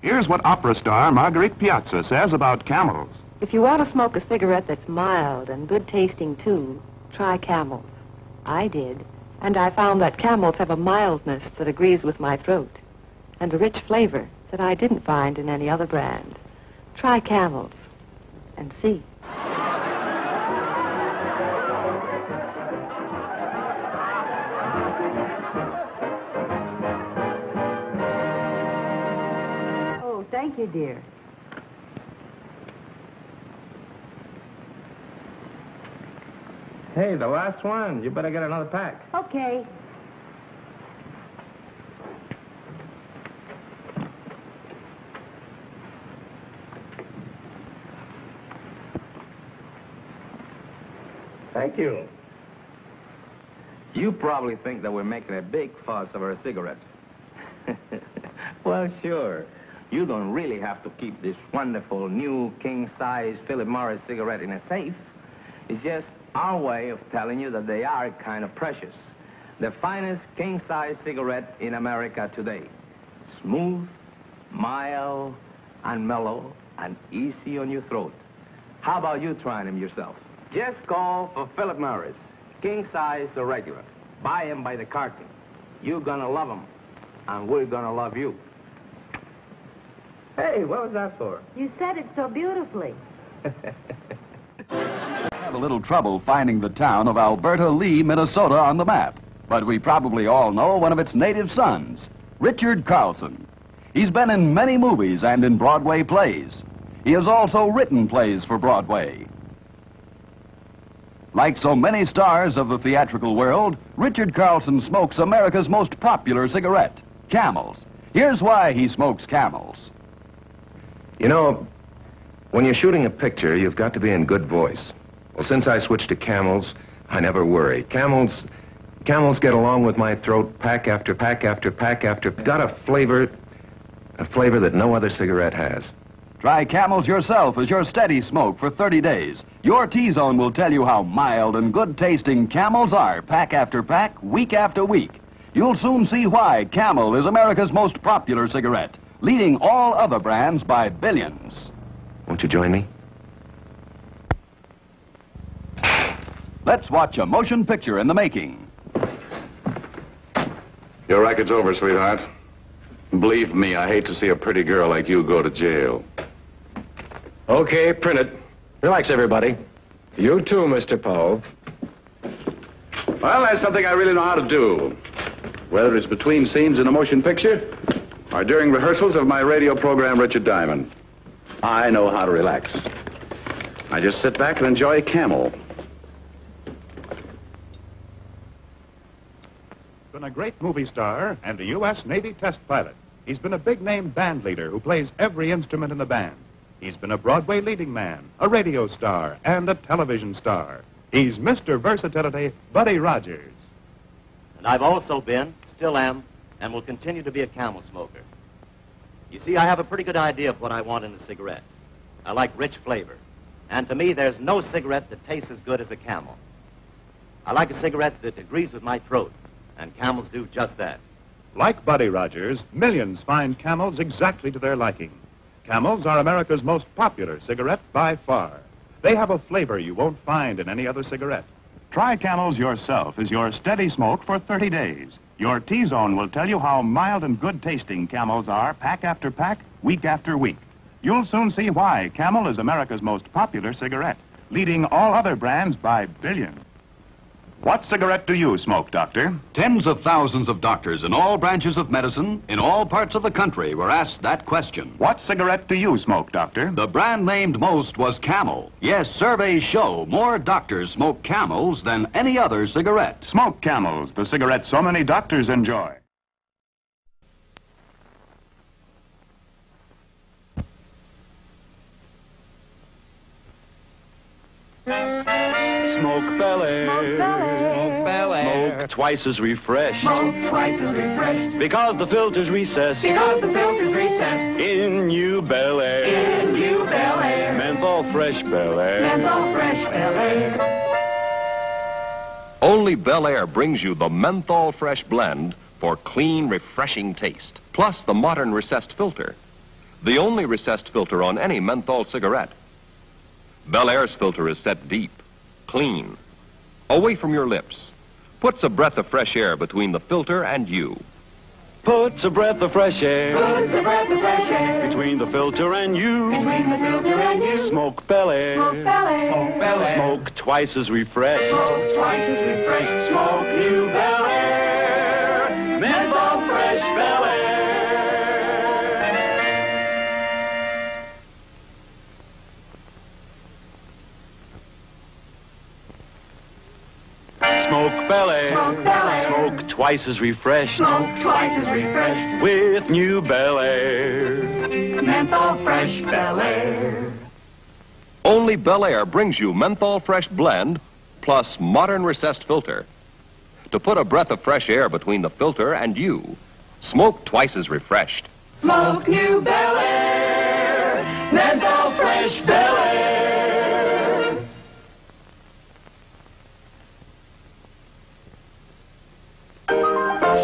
Here's what opera star Marguerite Piazza says about Camels. If you want to smoke a cigarette that's mild and good tasting too, try Camels. I did, and I found that Camels have a mildness that agrees with my throat, and a rich flavor that I didn't find in any other brand. Try Camels and see. Oh, thank you, dear. Hey, the last one. You better get another pack. Okay. Thank you. You probably think that we're making a big fuss over a cigarette. Well, sure. You don't really have to keep this wonderful new king-size Philip Morris cigarette in a safe. It's just our way of telling you that they are kind of precious. The finest king-size cigarette in America today. Smooth, mild, and mellow, and easy on your throat. How about you trying them yourself? Just call for Philip Morris, king-size or regular. Buy them by the carton. You're gonna love them, and we're gonna love you. Hey, what was that for? You said it so beautifully. Have a little trouble finding the town of Alberta Lee, Minnesota on the map, but we probably all know one of its native sons, Richard Carlson. He's been in many movies and in Broadway plays. He has also written plays for Broadway. Like so many stars of the theatrical world, Richard Carlson smokes America's most popular cigarette, Camels. Here's why he smokes Camels. You know, when you're shooting a picture, you've got to be in good voice. Well, since I switched to Camels, I never worry. Camels get along with my throat pack after pack after pack after. Got a flavor that no other cigarette has. Try Camels yourself as your steady smoke for 30 days. Your T-Zone will tell you how mild and good-tasting Camels are, pack after pack, week after week. You'll soon see why Camel is America's most popular cigarette, leading all other brands by billions. Won't you join me? Let's watch a motion picture in the making. Your record's over, sweetheart. Believe me, I hate to see a pretty girl like you go to jail. Okay, print it. Relax, everybody. You too, Mr. Poe. Well, that's something I really know how to do. Whether it's between scenes in a motion picture or during rehearsals of my radio program, Richard Diamond. I know how to relax. I just sit back and enjoy Camel. Been a great movie star and a U.S. Navy test pilot. He's been a big-name band leader who plays every instrument in the band. He's been a Broadway leading man, a radio star, and a television star. He's Mr. Versatility, Buddy Rogers. And I've also been, still am, and will continue to be a Camel smoker. You see, I have a pretty good idea of what I want in a cigarette. I like rich flavor. And to me, there's no cigarette that tastes as good as a Camel. I like a cigarette that agrees with my throat, and Camels do just that. Like Buddy Rogers, millions find Camels exactly to their liking. Camels are America's most popular cigarette by far. They have a flavor you won't find in any other cigarette. Try Camels yourself as your steady smoke for 30 days. Your T-Zone will tell you how mild and good-tasting Camels are, pack after pack, week after week. You'll soon see why Camel is America's most popular cigarette, leading all other brands by billions. What cigarette do you smoke, Doctor? Tens of thousands of doctors in all branches of medicine, in all parts of the country, were asked that question. What cigarette do you smoke, Doctor? The brand named most was Camel. Yes, surveys show more doctors smoke Camels than any other cigarette. Smoke Camels, the cigarette so many doctors enjoy. Smoke Bel-Air. Smoke Bel-Air. Smoke Bel-Air. Smoke twice as refreshed. Smoke twice as refreshed. Because the filter's recessed. Because the filter's recessed. In new Bel-Air. In new Bel-Air. Menthol fresh Bel-Air. Menthol fresh Bel-Air. Only Bel-Air brings you the Menthol Fresh blend for clean, refreshing taste, plus the modern recessed filter. the only recessed filter on any menthol cigarette. Bel-Air's filter is set deep, clean, away from your lips. Puts a breath of fresh air between the filter and you. Puts a breath of fresh air. Puts a breath of fresh air. Between the filter and you. Between the filter and you. Smoke Bel-Air. Smoke Bel-Air. Smoke Bel-Air. Smoke twice as refreshed. Smoke twice as refreshed. Smoke new Bel-Air. Menthol fresh Bel-Air. Smoke Bel-Air. Smoke Bel-Air. Smoke twice as refreshed. Smoke twice as refreshed. With new Bel-Air. Menthol fresh Bel-Air. Only Bel-Air brings you menthol fresh blend plus modern recessed filter. To put a breath of fresh air between the filter and you. Smoke twice as refreshed. Smoke new Bel-Air. Menthol fresh Bel-Air.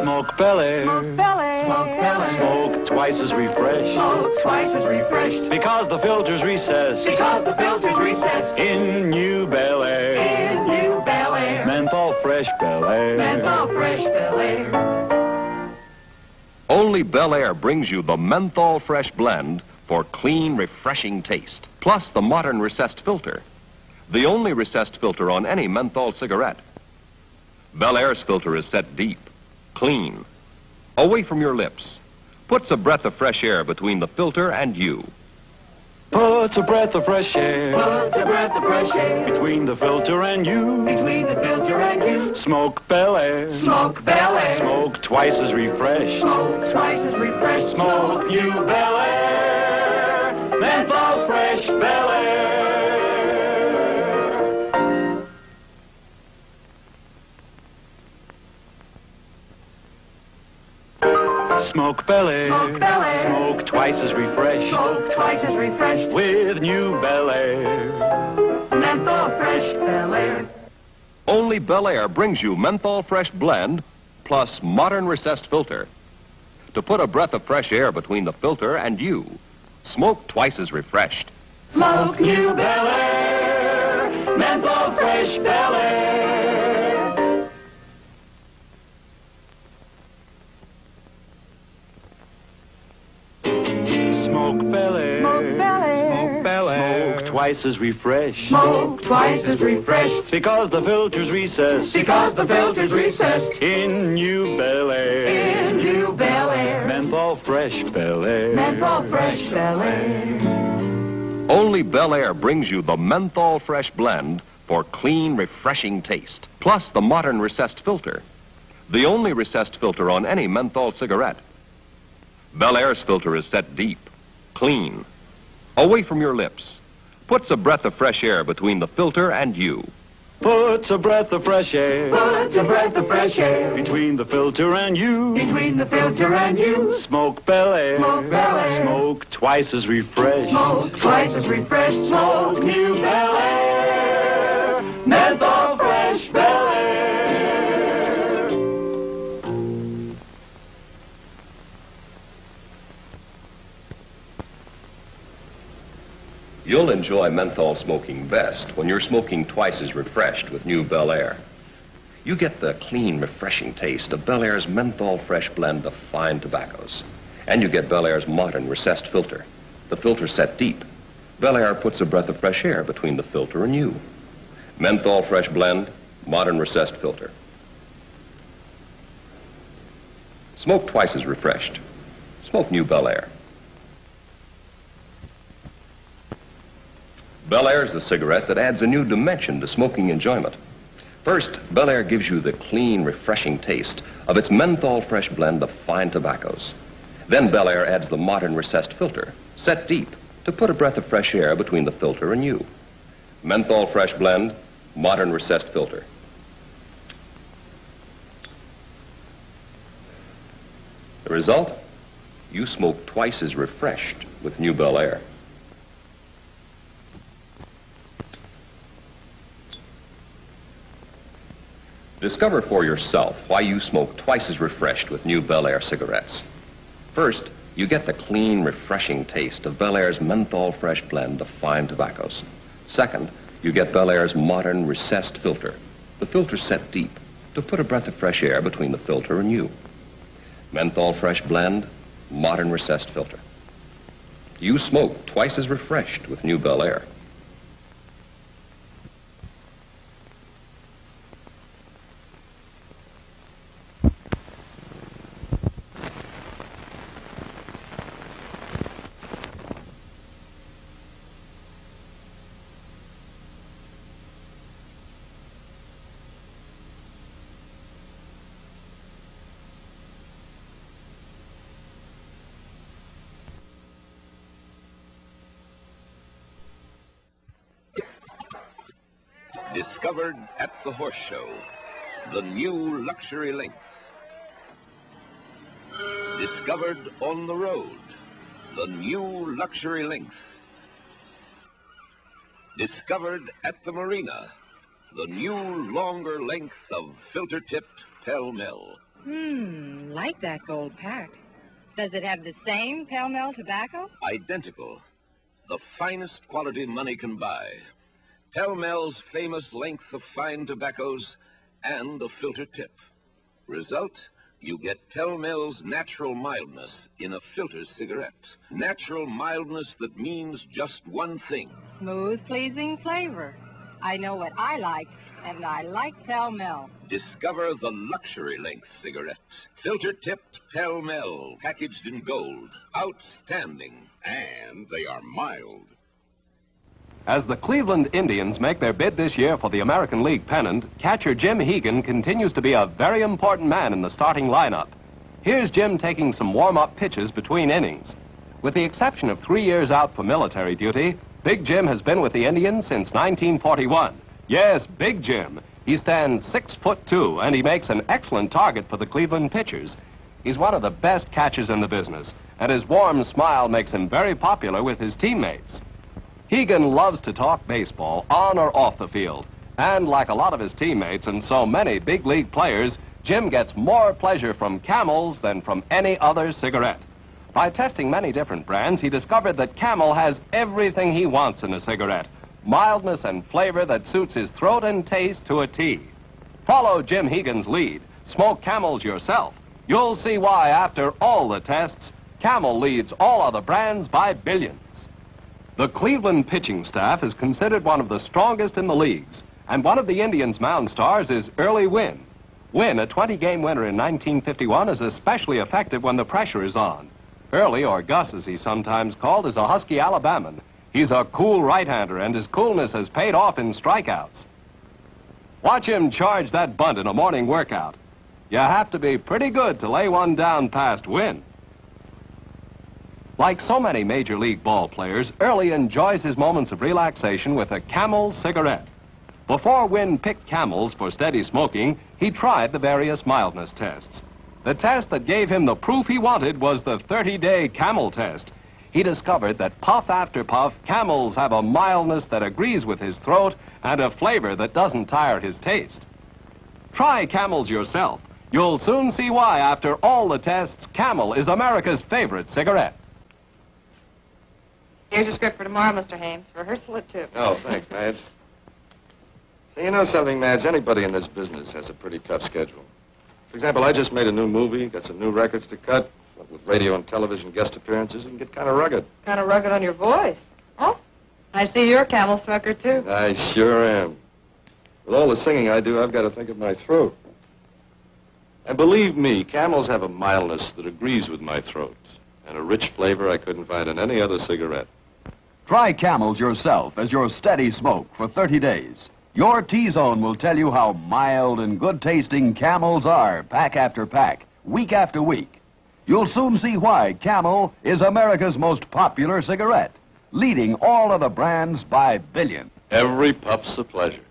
Smoke Bel-Air. Smoke Bel-Air. Smoke Bel-Air. Smoke twice as refreshed. Smoke twice as refreshed. Because the filter's recessed. Because the filter's recessed. In new Bel-Air. In new Bel-Air. Menthol fresh Bel-Air. Menthol fresh Bel-Air. Only Bel-Air brings you the menthol fresh blend for clean, refreshing taste, plus the modern recessed filter. The only recessed filter on any menthol cigarette. Bel-Air's filter is set deep, clean, away from your lips. Puts a breath of fresh air between the filter and you. Puts a breath of fresh air. Puts a breath of fresh air. Between the filter and you. Between the filter and you. Smoke Bel-Air. Smoke Bel-Air. Smoke twice as refreshed. Smoke twice as refreshed. Smoke new Bel-Air. Menthol fresh Bel-Air. Smoke Bel-Air. Smoke Bel-Air. Smoke twice as refreshed. Smoke twice as refreshed. With new Bel-Air. Menthol fresh Bel-Air. Only Bel-Air brings you menthol fresh blend plus modern recessed filter. To put a breath of fresh air between the filter and you. Smoke twice as refreshed. Smoke new Bel-Air. Menthol fresh Bel-Air. Smoke Bel-Air. Smoke Bel-Air. Smoke Bel-Air. Smoke twice as refreshed. Smoke twice as refreshed. Because the filter's recessed. Because the filter's recessed. In new Bel-Air. In new Bel-Air. Menthol fresh Bel-Air. Menthol fresh Bel-Air. Only Bel-Air brings you the menthol fresh blend for clean, refreshing taste, plus the modern recessed filter. The only recessed filter on any menthol cigarette. Bel-Air's filter is set deep, clean, away from your lips. Puts a breath of fresh air between the filter and you. Puts a breath of fresh air. Puts a breath of fresh air. Between the filter and you. Between the filter and you. Smoke Bel-Air. Smoke Bel-Air. Smoke twice as refreshed. Smoke twice as refreshed. Smoke new Bel-Air. Menthol fresh Bel-Air. You'll enjoy menthol smoking best when you're smoking twice as refreshed with new Bel-Air. You get the clean, refreshing taste of Bel-Air's menthol fresh blend of fine tobaccos. And you get Bel-Air's modern recessed filter. The filter's set deep. Bel-Air puts a breath of fresh air between the filter and you. Menthol fresh blend, modern recessed filter. Smoke twice as refreshed. Smoke new Bel-Air. Bel-Air is the cigarette that adds a new dimension to smoking enjoyment. First, Bel-Air gives you the clean, refreshing taste of its menthol fresh blend of fine tobaccos. Then Bel-Air adds the modern recessed filter, set deep, to put a breath of fresh air between the filter and you. Menthol fresh blend, modern recessed filter. The result? You smoke twice as refreshed with new Bel-Air. Discover for yourself why you smoke twice as refreshed with new Bel-Air cigarettes. First, You get the clean, refreshing taste of Bel-Air's menthol fresh blend of fine tobaccos. Second, you get Bel-Air's modern recessed filter. The filter's set deep to put a breath of fresh air between the filter and you. Menthol fresh blend, modern recessed filter. You smoke twice as refreshed with new Bel-Air. Discovered at the horse show, the new luxury length. Discovered on the road, the new luxury length. Discovered at the marina, the new longer length of filter-tipped Pall Mall. Like that gold pack. Does it have the same Pall Mall tobacco? Identical. The finest quality money can buy. Pall Mall's famous length of fine tobaccos and a filter tip. Result, you get Pall Mall's natural mildness in a filter cigarette. Natural mildness that means just one thing. Smooth, pleasing flavor. I know what I like, and I like Pall Mall. Discover the luxury length cigarette. Filter-tipped Pall Mall, packaged in gold. Outstanding. And they are mild. As the Cleveland Indians make their bid this year for the American League pennant, catcher Jim Hegan continues to be a very important man in the starting lineup. Here's Jim taking some warm-up pitches between innings. With the exception of 3 years out for military duty, Big Jim has been with the Indians since 1941. Yes, Big Jim. He stands 6'2", and he makes an excellent target for the Cleveland pitchers. He's one of the best catchers in the business, and his warm smile makes him very popular with his teammates. Hegan loves to talk baseball on or off the field. And like a lot of his teammates and so many big league players, Jim gets more pleasure from Camels than from any other cigarette. By testing many different brands, he discovered that Camel has everything he wants in a cigarette. Mildness and flavor that suits his throat and taste to a T. Follow Jim Hegan's lead. Smoke Camels yourself. You'll see why after all the tests, Camel leads all other brands by billions. The Cleveland pitching staff is considered one of the strongest in the leagues, and one of the Indians' mound stars is Early Wynn. Wynn, a 20-game winner in 1951, is especially effective when the pressure is on. Early, or Gus as he's sometimes called, is a husky Alabaman. He's a cool right-hander, and his coolness has paid off in strikeouts. Watch him charge that bunt in a morning workout. You have to be pretty good to lay one down past Wynn. Like so many Major League ball players, Early enjoys his moments of relaxation with a Camel cigarette. Before Wynn picked Camels for steady smoking, he tried the various mildness tests. The test that gave him the proof he wanted was the 30-day Camel test. He discovered that puff after puff, Camels have a mildness that agrees with his throat and a flavor that doesn't tire his taste. Try Camels yourself. You'll soon see why, after all the tests, Camel is America's favorite cigarette. Here's your script for tomorrow, Mr. Hames. Rehearsal at 2. Oh, thanks, Madge. Say, you know something, Madge? Anybody in this business has a pretty tough schedule. For example, I just made a new movie, got some new records to cut. With radio and television guest appearances, it can get kind of rugged. Kind of rugged on your voice. Oh, I see you're a Camel smoker, too. I sure am. With all the singing I do, I've got to think of my throat. And believe me, Camels have a mildness that agrees with my throat, and a rich flavor I couldn't find in any other cigarette. Try Camels yourself as your steady smoke for 30 days. Your T-Zone will tell you how mild and good-tasting Camels are, pack after pack, week after week. You'll soon see why Camel is America's most popular cigarette, leading all other brands by billions. Every puff's a pleasure.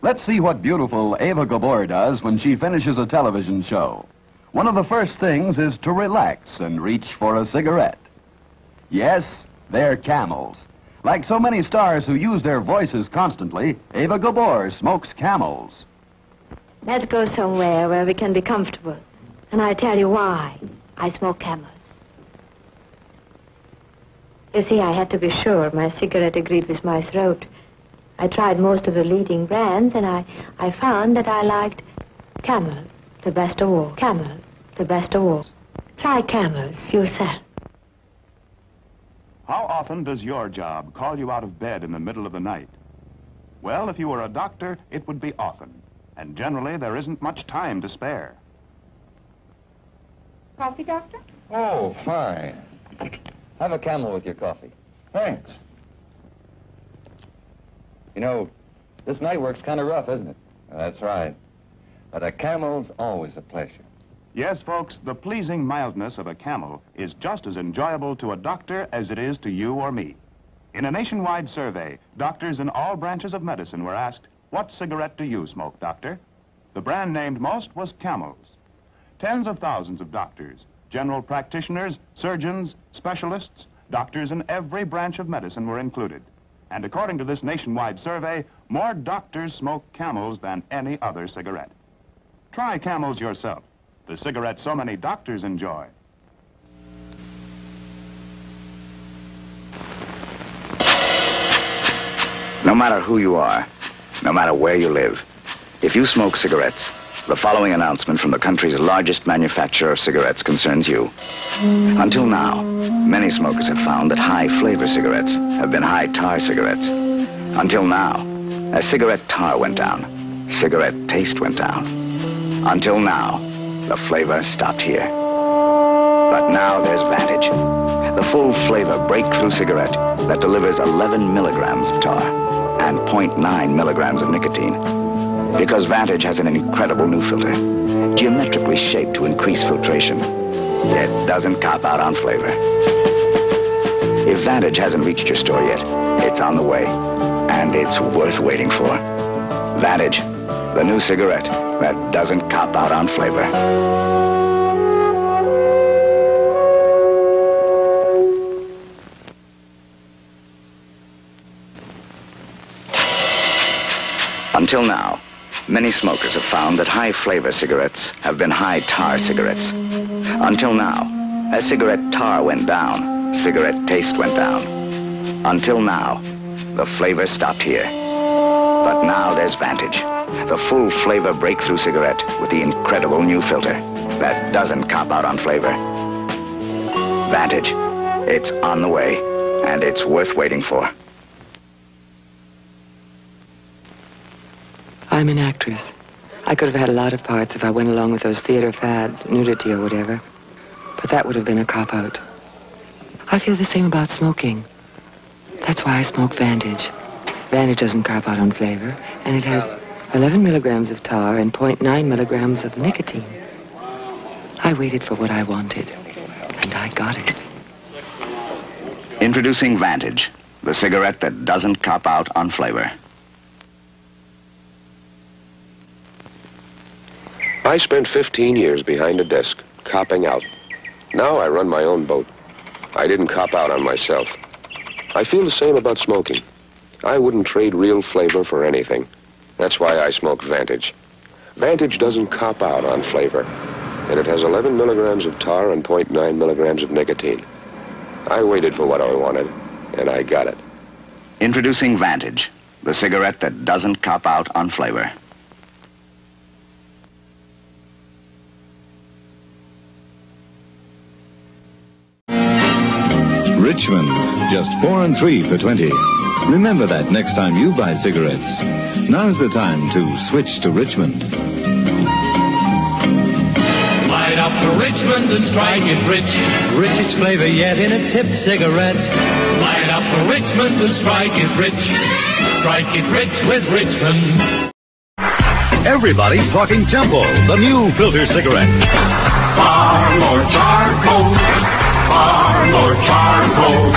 Let's see what beautiful Ava Gabor does when she finishes a television show. One of the first things is to relax and reach for a cigarette. Yes, they're Camels. Like so many stars who use their voices constantly, Ava Gabor smokes Camels. Let's go somewhere where we can be comfortable And I tell you why. I smoke Camels. You see, I had to be sure my cigarette agreed with my throat. I tried most of the leading brands, and I found that I liked Camel, the best of all. Camel, the best of all. Try Camels yourself. How often does your job call you out of bed in the middle of the night? Well, if you were a doctor, it would be often. And generally, there isn't much time to spare. Coffee, Doctor? Oh, fine. Have a Camel with your coffee. Thanks. You know, this night work's kind of rough, isn't it? That's right. But a Camel's always a pleasure. Yes, folks, the pleasing mildness of a Camel is just as enjoyable to a doctor as it is to you or me. In a nationwide survey, doctors in all branches of medicine were asked, "What cigarette do you smoke, doctor?" The brand named most was Camels. Tens of thousands of doctors, general practitioners, surgeons, specialists, doctors in every branch of medicine were included. And according to this nationwide survey, more doctors smoke Camels than any other cigarette. Try Camels yourself, the cigarette so many doctors enjoy. No matter who you are, no matter where you live, if you smoke cigarettes, the following announcement from the country's largest manufacturer of cigarettes concerns you. Until now, many smokers have found that high-flavor cigarettes have been high-tar cigarettes. Until now, as cigarette tar went down, cigarette taste went down. Until now, the flavor stopped here. But now there's Vantage, the full-flavor breakthrough cigarette that delivers 11 milligrams of tar and 0.9 milligrams of nicotine. Because Vantage has an incredible new filter, geometrically shaped to increase filtration. It doesn't cop out on flavor. If Vantage hasn't reached your store yet, it's on the way, and it's worth waiting for. Vantage, the new cigarette that doesn't cop out on flavor. Until now, many smokers have found that high-flavor cigarettes have been high-tar cigarettes. Until now, as cigarette tar went down, cigarette taste went down. Until now, the flavor stopped here. But now there's Vantage, the full-flavor breakthrough cigarette with the incredible new filter that doesn't cop out on flavor. Vantage, it's on the way, and it's worth waiting for. I'm an actress. I could have had a lot of parts if I went along with those theater fads, nudity or whatever. But that would have been a cop-out. I feel the same about smoking. That's why I smoke Vantage. Vantage doesn't cop out on flavor, and it has 11 milligrams of tar and 0.9 milligrams of nicotine. I waited for what I wanted, and I got it. Introducing Vantage, the cigarette that doesn't cop out on flavor. I spent 15 years behind a desk, copping out. Now I run my own boat. I didn't cop out on myself. I feel the same about smoking. I wouldn't trade real flavor for anything. That's why I smoke Vantage. Vantage doesn't cop out on flavor, and it has 11 milligrams of tar and 0.9 milligrams of nicotine. I waited for what I wanted, and I got it. Introducing Vantage, the cigarette that doesn't cop out on flavor. Richmond, just 4 and 3 for 20. Remember that next time you buy cigarettes. Now's the time to switch to Richmond. Light up the Richmond and strike it rich. Richest flavor yet in a tip cigarette. Light up the Richmond and strike it rich. Strike it rich with Richmond. Everybody's talking Temple, the new filter cigarette. Far more charcoal. Far more charcoal.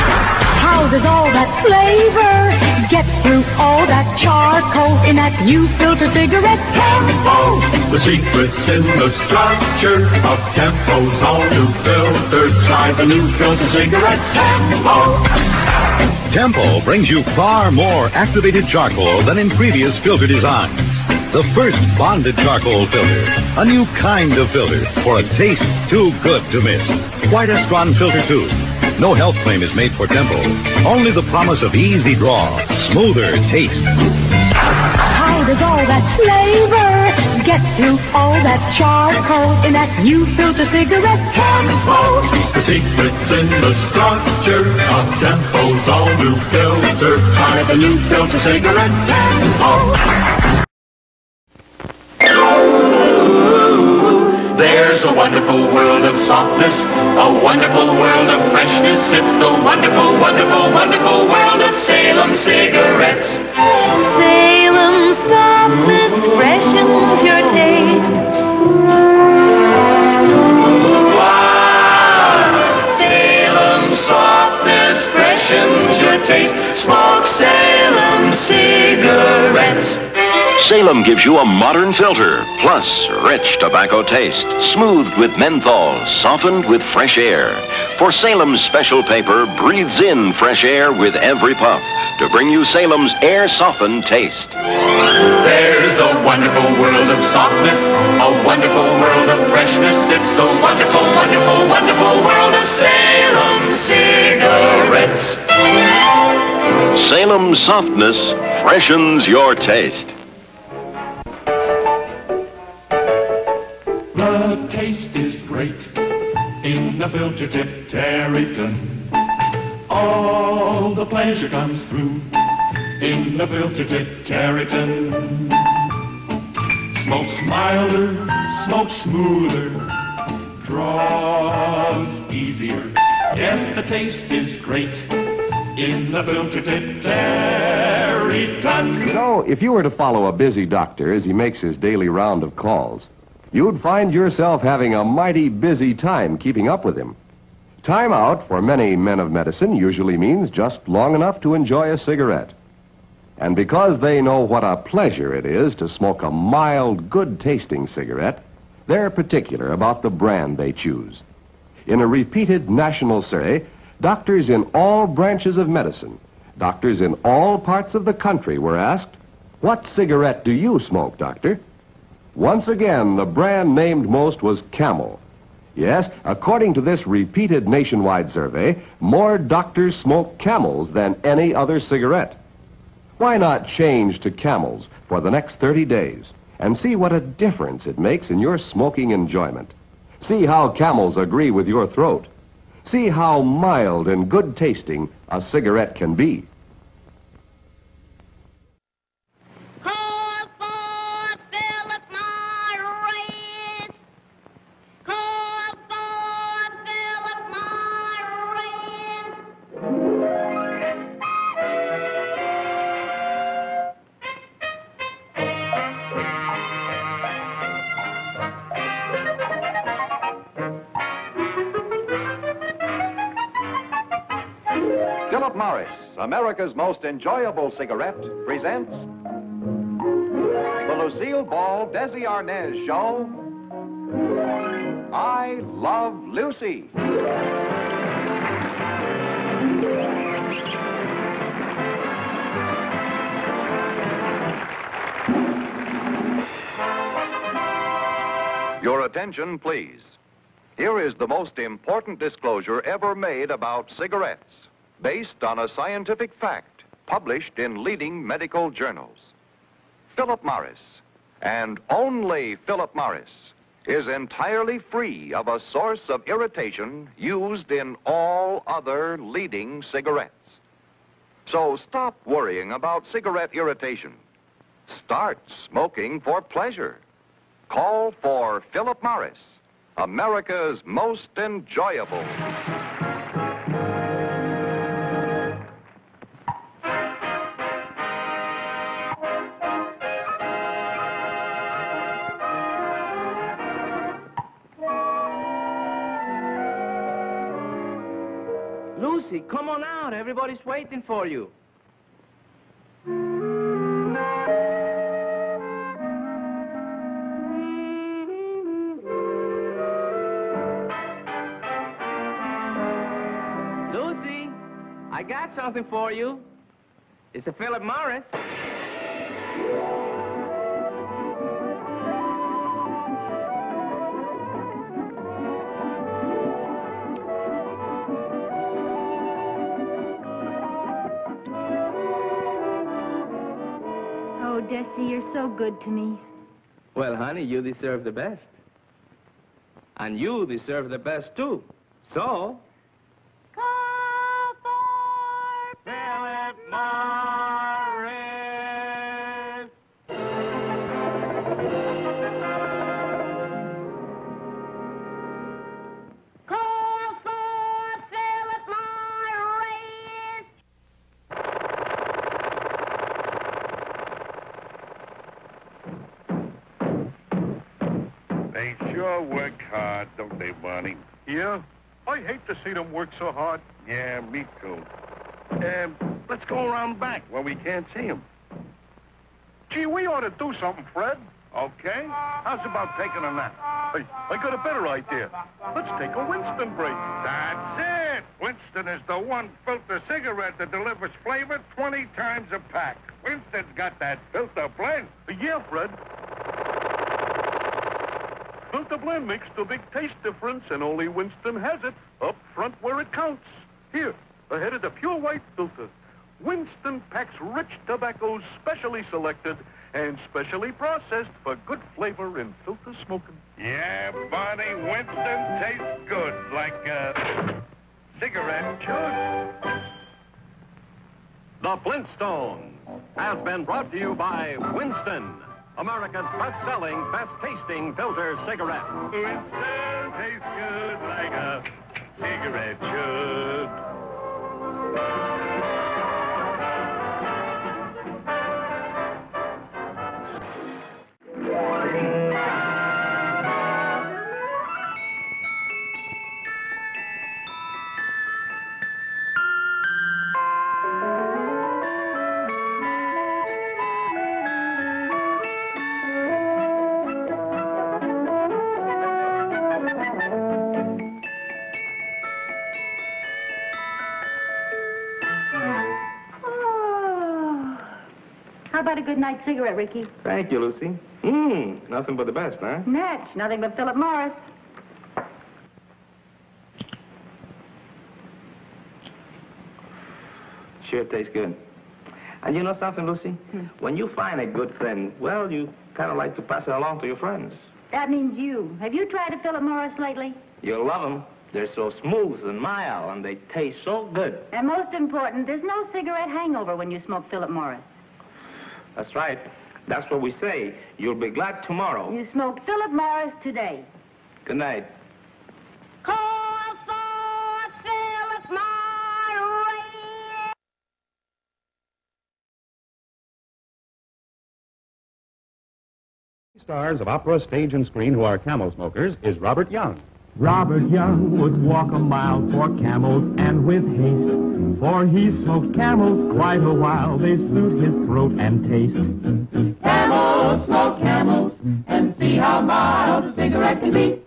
How does all that flavor get through all that charcoal in that new filter cigarette? Tempo! The secret's in the structure of Tempo's all-new filtered side. The new filter cigarette, Tempo! Tempo brings you far more activated charcoal than in previous filter designs. the first bonded charcoal filter. A new kind of filter for a taste too good to miss. White Estron Filter 2. No health claim is made for tempo. Only the promise of easy draw, smoother taste. How does all that flavor get through all that charcoal in that new filter cigarette? Tempo. The secret's in the structure of Tempo's all new filter. Try the new filter cigarette. Tempo. There's a wonderful world of softness, a wonderful world of freshness. It's the wonderful, wonderful, wonderful world of Salem cigarettes. Salem softness freshens your taste. Wow! Salem softness freshens your taste. Smoke Salem cigarettes. Salem gives you a modern filter, plus rich tobacco taste, smoothed with menthol, softened with fresh air. For Salem's special paper breathes in fresh air with every puff to bring you Salem's air-softened taste. There's a wonderful world of softness, a wonderful world of freshness. It's the wonderful, wonderful, wonderful world of Salem cigarettes. Salem softness freshens your taste. The taste is great in the filter tip Territon. All the pleasure comes through in the filter tip Territon. Smokes milder, smokes smoother, draws easier. Yes, the taste is great in the filter tip Territon. You know, if you were to follow a busy doctor as he makes his daily round of calls, you'd find yourself having a mighty busy time keeping up with him. Time out for many men of medicine usually means just long enough to enjoy a cigarette. And because they know what a pleasure it is to smoke a mild, good-tasting cigarette, they're particular about the brand they choose. In a repeated national survey, doctors in all branches of medicine, doctors in all parts of the country were asked, "What cigarette do you smoke, doctor?" Once again, the brand named most was Camel. Yes, according to this repeated nationwide survey, more doctors smoke Camels than any other cigarette. Why not change to Camels for the next 30 days and see what a difference it makes in your smoking enjoyment? See how Camels agree with your throat. See how mild and good tasting a cigarette can be. Philip Morris, America's most enjoyable cigarette, presents the Lucille Ball Desi Arnaz show, I Love Lucy. Your attention, please. Here is the most important disclosure ever made about cigarettes, based on a scientific fact published in leading medical journals. Philip Morris, and only Philip Morris, is entirely free of a source of irritation used in all other leading cigarettes. So stop worrying about cigarette irritation. Start smoking for pleasure. Call for Philip Morris, America's most enjoyable. Lucy, come on out. Everybody's waiting for you. Lucy, I got something for you. It's a Philip Morris. Jesse, you're so good to me. Well, honey, you deserve the best. And you deserve the best, too. So... Call for Philip Morris. Call for Philip Morris. They sure work hard, don't they, Barney? Yeah? I hate to see them work so hard. Yeah, me too. Let's go around back where we can't see them. Gee, we ought to do something, Fred. Okay. How's about taking a nap? Hey, I got a better idea. Let's take a Winston break. That's it. Winston is the one filter cigarette that delivers flavor 20 times a pack. Winston's got that filter blend. Yeah, Fred. Filter blend makes the big taste difference, and only Winston has it up front where it counts. Here, ahead of the pure white filter. Winston packs rich tobaccos specially selected and specially processed for good flavor in filter smoking. Yeah, Barney, Winston tastes good, like a cigarette should. The Flintstones has been brought to you by Winston, America's best-selling, best-tasting filter cigarette. Winston tastes good like a cigarette should. How about a good night cigarette, Ricky? Thank you, Lucy. Nothing but the best, huh? Natch, nothing but Philip Morris. Sure tastes good. And you know something, Lucy? When you find a good friend, well, you kind of like to pass it along to your friends. That means you. Have you tried a Philip Morris lately? You'll love them. They're so smooth and mild, and they taste so good. And most important, there's no cigarette hangover when you smoke Philip Morris. That's right. That's what we say. You'll be glad tomorrow. You smoke Philip Morris today. Good night. Call for Philip Morris. Stars of opera, stage, and screen who are Camel smokers is Robert Young. Robert Young would walk a mile for Camels and with haste, for he smoked Camels quite a while. They suit his throat and taste. Camels, smoke Camels, and see how mild a cigarette can be.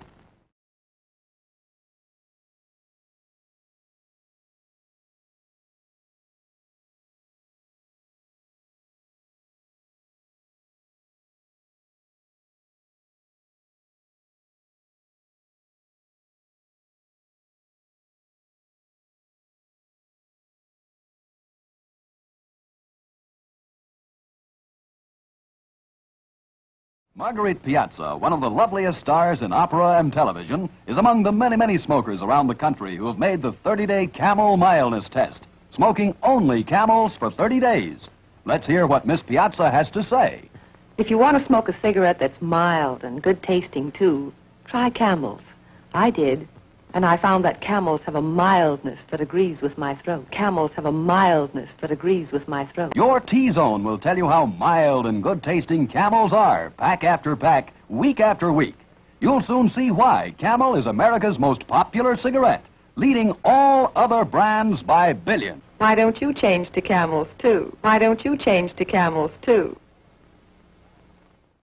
Marguerite Piazza, one of the loveliest stars in opera and television, is among the many, many smokers around the country who have made the 30-day Camel mildness test, smoking only Camels for 30 days. Let's hear what Miss Piazza has to say. If you want to smoke a cigarette that's mild and good tasting, too, try Camels. I did, and I found that Camels have a mildness that agrees with my throat. Camels have a mildness that agrees with my throat. Your T-Zone will tell you how mild and good-tasting Camels are, pack after pack, week after week. You'll soon see why Camel is America's most popular cigarette, leading all other brands by billions. Why don't you change to Camels, too? Why don't you change to Camels, too?